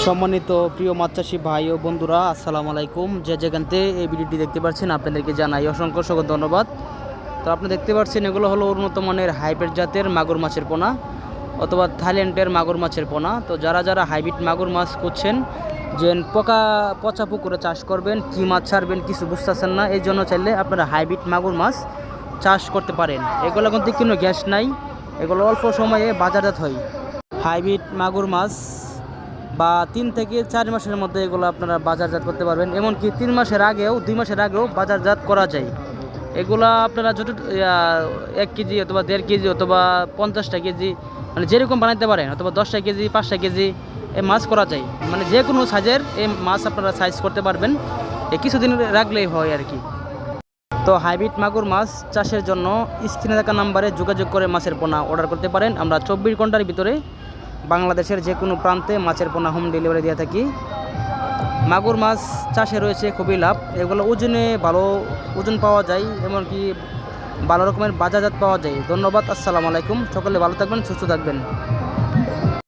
সম্মানিত প্রিয় মাছ চাষি ভাই ও বন্ধুরা, আসসালামু আলাইকুম। যে যেখান থেকে এই ভিডিওটি দেখতে পাচ্ছেন আপনাদেরকে জানাই অসংখ্য ধন্যবাদ। তো আপনি দেখতে পাচ্ছেন এগুলো হলো উন্নত মানের হাইব্রিড জাতের মাগুর মাছের পোনা অথবা থাইল্যান্ডের মাগুর মাছের পোনা। তো যারা হাইব্রিড মাগুর মাছ করছেন, যে পচা পুকুরে চাষ করবেন, কী মাছ ছাড়বেন কিছু বুঝতেছেন না, এই জন্য চাইলে আপনারা হাইব্রিড মাগুর মাছ চাষ করতে পারেন। এগুলো কিন্তু কোনো গ্যাস নাই, এগুলো অল্প সময়ে বাজারজাত হয়। হাইব্রিড মাগুর মাছ বা 3 থেকে 4 মাসের মধ্যে এগুলো আপনারা বাজারজাত করতে পারবেন। এমনকি 3 মাসের আগেও 2 মাসের আগেও বাজারজাত করা যায়। এগুলা আপনারা যত 1 কেজি অথবা 1.5 কেজি অথবা 50টা কেজি, মানে যেরকম বানাইতে পারেন, অথবা 10টা কেজি 5টা কেজি এই মাছ করা যায়। মানে যে কোনো সাইজের এই মাছ আপনারা সাইজ করতে পারবেন, কিছুদিন রাখলেই হয় আর কি। তো হাইব্রিড মাগুর মাছ চাষের জন্য স্ক্রিনে থাকা নাম্বারে যোগাযোগ করে মাছের পোনা অর্ডার করতে পারেন। আমরা 24 ঘন্টার ভিতরে বাংলাদেশের যে কোনো প্রান্তে মাছের পোনা হোম ডেলিভারি দিয়ে থাকি। মাগুর মাছ চাষে রয়েছে খুবই লাভ। এগুলো ওজনে ভালো ওজন পাওয়া যায়, এমনকি ভালো রকমের বাজারজাত পাওয়া যায়। ধন্যবাদ, আসসালামু আলাইকুম। সকলে ভালো থাকবেন, সুস্থ থাকবেন।